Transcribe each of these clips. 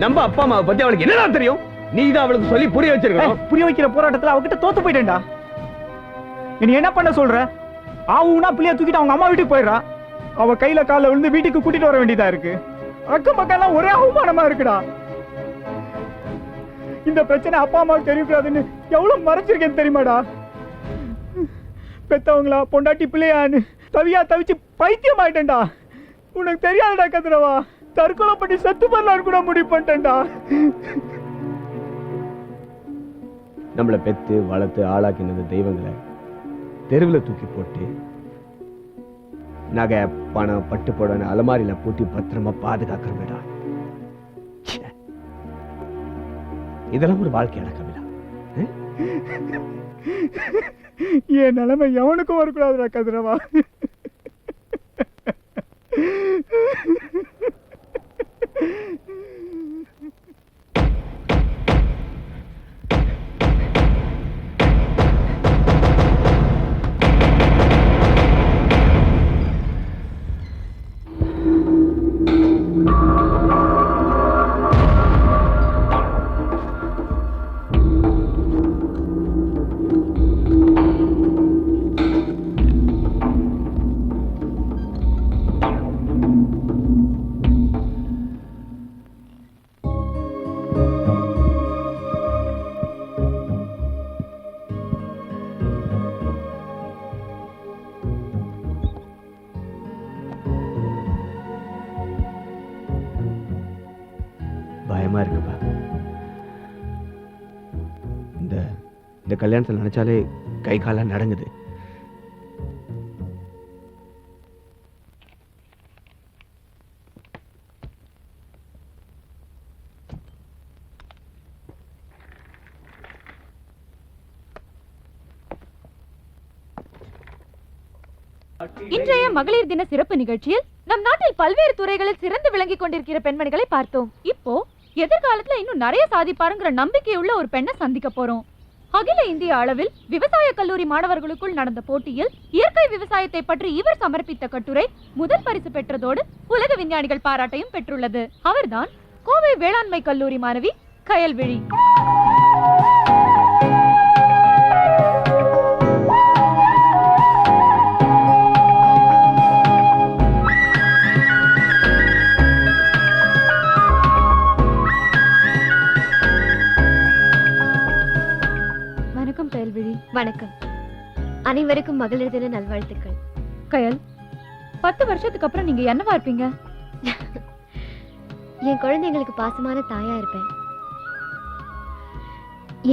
நம்ம அப்பா அம்மாவை பத்தி அவளுக்கு என்னடா தெரியும்? நீ தான் அவளுக்கு சொல்லி புரிய வச்சிருக்கணும். புரிய வைக்கிற போராட்டத்துல அவகிட்ட தோத்து போயிட்டேன்டா. நீ என்ன பண்ண சொல்ற? ஆவுனா பிள்ளைய தூக்கிட்டு அவங்க அம்மா வீட்டுக்கு போயிடுறா. அவ கையில கால விழுந்து வீட்டுக்கு கூட்டிட்டு வர வேண்டியதா இருக்கு. அக்கம் பக்கம் ஒரே அவமானமா இருக்குடா. இந்த பிரச்சனை அப்பா அம்மாவுக்கு தெரியக்கூடாதுன்னு எவ்வளவு மறைச்சிருக்கேன்னு தெரியுமாடா? பெத்தவங்களா பொண்டாட்டி பிள்ளையான்னு தவிச்சு பைத்தியம் ஆயிட்டேன்டா. உனக்கு தெரியாதுடா கதிரவா, தற்கொலை பண்ணி செத்து பண்ணலான்னு கூட முடிவு பண்ணிட்டேன்டா. நம்மளை பெத்து வளர்த்து ஆளாக்கினது தெய்வங்களை தெருவில் தூக்கி போட்டு நகை பணம் பட்டு போடணும் அலமாரியில பூட்டி பத்திரமா பாதுகாக்கிறோமேடா. இதெல்லாம் ஒரு வாழ்க்கையான கவிதா. என் நிலைமை எவனுக்கும் வரக்கூடாதுடா கதிரவா. பயமா இருக்குப்பா. இந்த கல்யாணத்தில் நினைச்சாலே கை காலம் நடங்குது. இன்றைய மகளிர் தின சிறப்பு நிகழ்ச்சியில் நம் நாட்டில் பல்வேறு துறைகளில் சிறந்து விளங்கிக் கொண்டிருக்கிற பெண்மணிகளை பார்த்தோம். இப்போ எதிர்காலத்துல இன்னும் நிறைய சாதிப்பாருங்கிற நம்பிக்கையுள்ள ஒரு பெண்ணை சந்திக்க போறோம். அகில இந்திய அளவில் விவசாய கல்லூரி மாணவர்களுக்குள் நடந்த போட்டியில் இயற்கை விவசாயத்தை பற்றி இவர் சமர்ப்பித்த கட்டுரை முதல் பரிசு பெற்றதோடு உலக விஞ்ஞானிகள் பாராட்டையும் பெற்றுள்ளது. அவர்தான் கோவை வேளாண்மை கல்லூரி மாணவி கயல்விழி. வணக்கம். அனைவருக்கும் மகளிர் தின நல்வாழ்த்துக்கள். கயல், 10 வருஷத்துக்கு அப்புறம் நீங்க என்னவா இருப்பீங்க? என் குழந்தைங்களுக்கு பாசமான தாயா இருப்பேன்.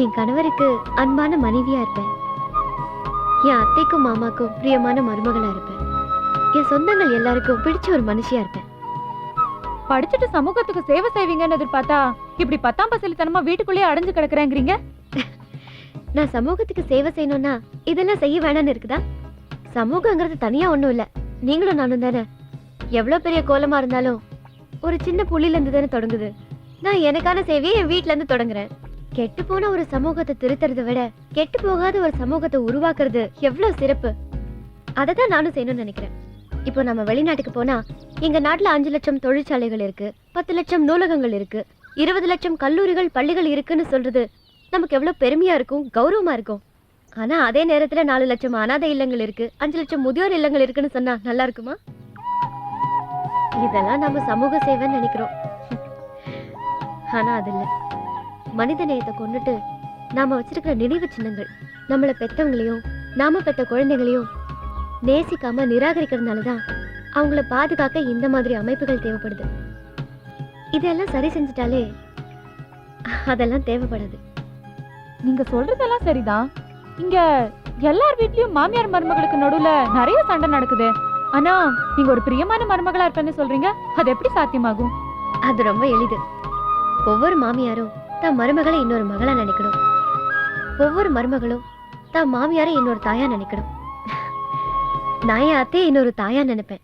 என் கணவருக்கு அன்பான மனைவியா இருப்பேன். என் அத்தைக்கும் மாமாக்கும் பிரியமான மருமகளா இருப்பேன். என் சொந்தங்கள் எல்லாருக்கும் பிடிச்ச ஒரு மனுஷியா இருப்பேன். படிச்சுட்டு சமூகத்துக்கு சேவை செய்வீங்கன்னு எதிர்பார்த்தா இப்படி 10ஆம் பசலித்தனமா வீட்டுக்குள்ளேயே அடைஞ்சு கிடக்குறேங்கிறீங்க. நான் சமூகத்துக்கு சேவை செய்யணும்னா இதெல்லாம் செய்ய வேணான்னு இருக்குதா? சமூகங்கிறது தனியா ஒண்ணும் இல்ல, நீங்களும் நானும் தானே. எவ்வளவு பெரிய கோலமா இருந்தாலும் ஒரு சின்ன புள்ளில இருந்து தானே தொடங்குது. நான் எனக்கான சேவையை என் வீட்டுல இருந்து தொடங்குறேன். கெட்டு போன ஒரு சமூகத்தை திருத்துறதை விட கெட்டு போகாத ஒரு சமூகத்தை உருவாக்குறது எவ்வளவு சிறப்பு. அதை தான் நானும் செய்யணும்னு நினைக்கிறேன். இப்போ நம்ம வெளிநாட்டுக்கு போனா எங்க நாட்டுல 5 லட்சம் தொழிற்சாலைகள் இருக்கு, 10 லட்சம் நூலகங்கள் இருக்கு, 20 லட்சம் கல்லூரிகள் பள்ளிகள் இருக்குன்னு சொல்றது நமக்கு எவ்வளவு பெருமையா இருக்கும், கௌரவமா இருக்கும். ஆனா அதே நேரத்துல 4 லட்சம் அனாதை இல்லங்கள் இருக்கு, 5 லட்சம் முதியோர் இல்லங்கள் இருக்குன்னு சொன்னா நல்லா இருக்குமா? இதெல்லாம் நம்ம சமூக சேவைன்னு நினைக்கிறோம். ஆனா அது இல்ல. மனித நேயத்தை கொண்டுட்டு நாம வச்சிருக்கிற நினைவு சின்னங்கள் நம்மளை பெத்தவங்களையும் நாம பெத்த குழந்தைகளையும் நேசிக்காம நிராகரிக்கிறதுனாலதான் அவங்கள பாதுகாக்க இந்த மாதிரி அமைப்புகள் தேவைப்படுது. இதெல்லாம் சரி செஞ்சுட்டாலே அதெல்லாம் தேவைப்படாது. நீங்க சொல்றதெல்லாம் சரிதான். இங்க எல்லார் வீட்லயும் மாமியார் மருமகளுக்கு நடுவுல நிறைய சண்டை நடக்குது. ஆனா நீங்க ஒரு பிரியமான மருமகளா இருப்பேன்னு சொல்றீங்க, அது எப்படி சாத்தியமாகும்? அது ரொம்ப எளிது. ஒவ்வொரு மாமியாரும் தான் மருமகளை இன்னொரு மகளா நினைக்கணும். ஒவ்வொரு மருமகளும் தான் மாமியாரை இன்னொரு தாயா நினைக்கணும். நான் என் அத்தையை இன்னொரு தாயா நினைப்பேன்.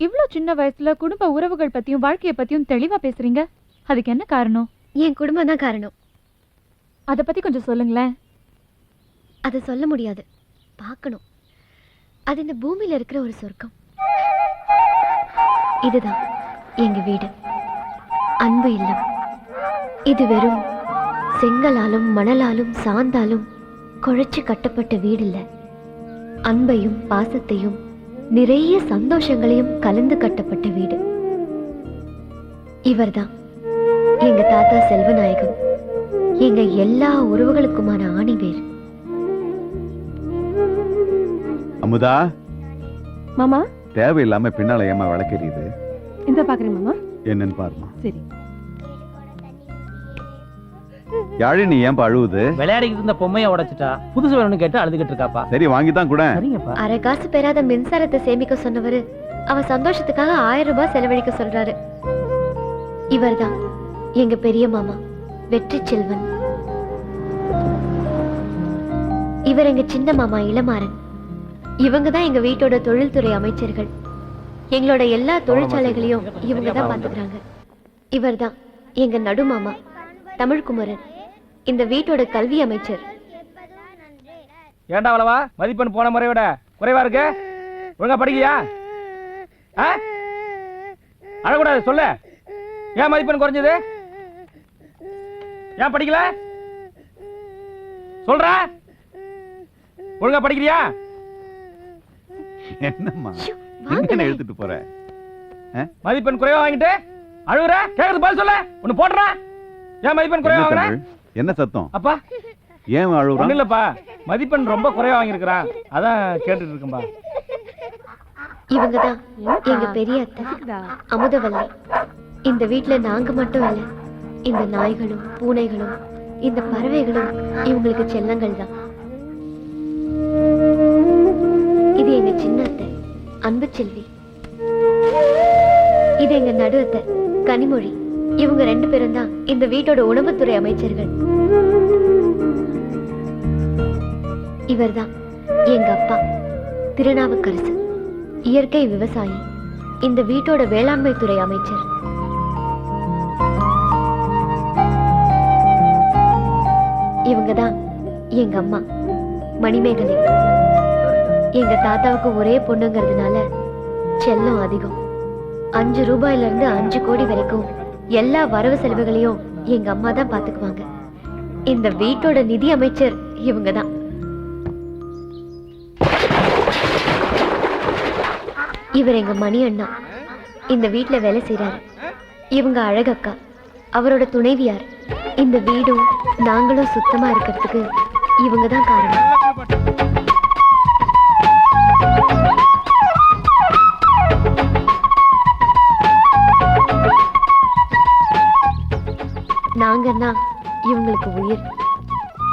இவ்வளவு சின்ன வயசுல குடும்ப உறவுகள் பத்தியும் வாழ்க்கைய பத்தியும் தெளிவா பேசுறீங்க. அதுக்கு என்ன காரணம்? என் குடும்பம் தான் காரணம். அதை பத்தி கொஞ்சம் சொல்லுங்களேன். அதை சொல்ல முடியாது, பார்க்கணும். அது இந்த பூமியில இருக்கிற ஒரு சொர்க்கம். இதுதான் எங்க வீடு. அன்பு இல்லம். இது வெறும் செங்கலாலும் மணலாலும் சாந்தாலும் குழைச்சு கட்டப்பட்ட வீடு இல்ல. அன்பையும் பாசத்தையும் நிறைய சந்தோஷங்களையும் கலந்து கட்டப்பட்ட வீடு. இவர்தான் எங்க தாத்தா செல்வநாயகம், எங்க எல்லா உறவுகளுக்குமான ஆணிவேர். அமுதா, மாமா தேவையில்லாம பின்னால ஏமா விளக்கெறியுது? இந்த பாக்குறேன் மாமா. என்னன்னு பாருமா. சரி. யாழி ஏன்பா அழுவுது? விளையாடிக்கிட்டு இருந்த பொம்மையை உடைச்சிட்டா, புதுசு வேணும்னு கேட்டு அழுதுகிட்டு இருக்காப்பா. சரி வாங்கித்தான் கூட. சரிங்கப்பா. அரை காசு பெறாத மின்சாரத்தை சேமிக்க சொன்னவரு அவ சந்தோஷத்துக்காக 1000 ரூபாய் செலவழிக்க சொல்றாரு. இவர்தான் எங்க பெரிய மாமா வெற்றி செல்வன். இவர் எங்க சின்ன மாமா இளமாறன். இவங்க தான் எங்க வீட்டோட தொழில்துறை அமைச்சர்கள். எங்களோட எல்லா தொழிற்சாலைகளையும் இவங்க தான் பாத்துக்கிறாங்க. இவர்தான் எங்க நடு மாமா தமிழ்குமரன், இந்த வீட்டோட கல்வி அமைச்சர். ஏண்டா அவ்வளவா மதிப்பெண் போன முறை விட குறைவா இருக்கு? ஒழுங்கா படிக்கலையா? அழக்கூடாது, சொல்ல. ஏன் மதிப்பெண் குறைஞ்சது? ஏன் படிக்கல? சொல்ற. ஒழுங்கா படிக்கிறியா? என்னம்மா எங்க எடுத்துட்டு போற? மதிப்பெண் குறைவா வாங்கிட்டு அழுகுற? கேக்குறது பதில் சொல்ல. ஒன்னு போடுறா. ஏன் மதிப்பெண் குறைவா வாங்குற? என்ன சத்தம்? அப்பா ஏன் அழுகுற? ஒண்ணு இல்லப்பா, மதிப்பெண் ரொம்ப குறைவா வாங்கியிருக்கிறான், அதான் கேட்டுட்டு இருக்கேன்பா. இவங்கதான் எங்க பெரிய அத்தை அமுதவல்லி. இந்த வீட்டுல நாங்க மட்டும் இல்ல, இந்த நாய்களும் பூனைகளும் இந்த பறவைகளும் இவங்களுக்கு செல்லங்கள் தான். இது எங்க சின்ன அத்தை அன்பு செல்வி. இது எங்க நடு அத்தை கனிமொழி. இவங்க 2 பேரும் தான் இந்த வீட்டோட உணவுத்துறை அமைச்சர்கள். இவர்தான் எங்க அப்பா திருநாவுக்கரசு, இயற்கை விவசாயி, இந்த வீட்டோட வேளாண்மை துறை அமைச்சர். இவங்கதான் எங்க அம்மா மணிமேகலை. எங்க தாத்தாவுக்கு ஒரே பொண்ணுங்கிறதுனால செல்லம் அதிகம். 5 ரூபாயில இருந்து 5 கோடி வரைக்கும் எல்லா வரவு செலவுகளையும் எங்க அம்மா தான் பாத்துக்குவாங்க. இந்த வீட்டோட நிதி அமைச்சர் இவங்கதான். இவர் எங்க மணி அண்ணா, இந்த வீட்டுல வேலை செய்யறாரு. இவங்க அழகக்கா, அவரோட துணைவியார். இந்த வீடும் நாங்களும் சுத்தமா இருக்கிறதுக்கு இவங்க தான் காரணம். நாங்கன்னா இவங்களுக்கு உயிர்.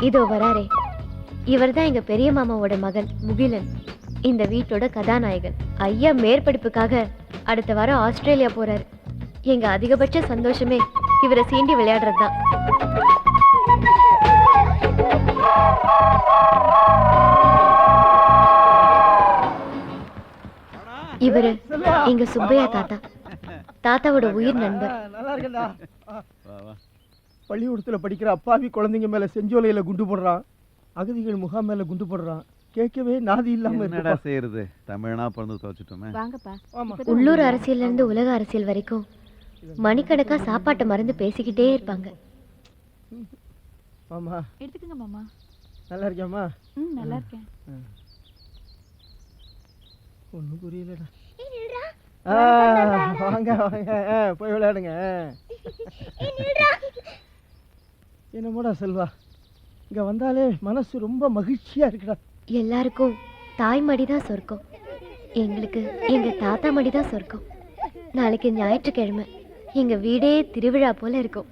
இதோ வராரே, இவர்தான் எங்க பெரிய மாமாவோட மகன் முகிலன், இந்த வீட்டோட கதாநாயகன். ஐயா மேற்படிப்புக்காக அடுத்த வாரம் ஆஸ்திரேலியா போறாரு. எங்க அதிகபட்ச சந்தோஷமே இவரை சீண்டி விளையாடுறது தான். இவரு எங்க சுப்பையா தாத்தா, தாத்தாவோட உயிர் நண்பர். நல்லா இருக்கா? பள்ளிக்கூடத்துல படிக்கிற அப்பாவி குழந்தைங்க மேல செஞ்சோலையில குண்டு போடுறான், அகதிகள் முகாம் மேல குண்டு போடுறான். கேட்கவே நாதி இல்லாம என்னடா செய்யறது? தமிழ்னா பிறந்து தோச்சிட்டோமே. உள்ளூர் அரசியல்ல இருந்து உலக அரசியல் வரைக்கும் மணிக்கணக்கா சாப்பாட்டை மறந்து பேசிக்கிட்டே இருப்பாங்க. மாமா எடுத்துக்கங்க மாமா. நல்லா இருக்கியாமா? நல்லா இருக்கேன். ஒன்றும் புரியலடா. வாங்க வாங்க, போய் விளையாடுங்க. என்னமோடா செல்வா, இங்க வந்தாலே மனசு ரொம்ப மகிழ்ச்சியா இருக்குடா. எல்லாருக்கும் தாய் மடிதான் சொர்க்கம், எங்களுக்கு எங்க தாத்தா மடிதான் சொர்க்கம். நாளைக்கு ஞாயிற்றுக்கிழமை, எங்க வீடே திருவிழா போல இருக்கும்.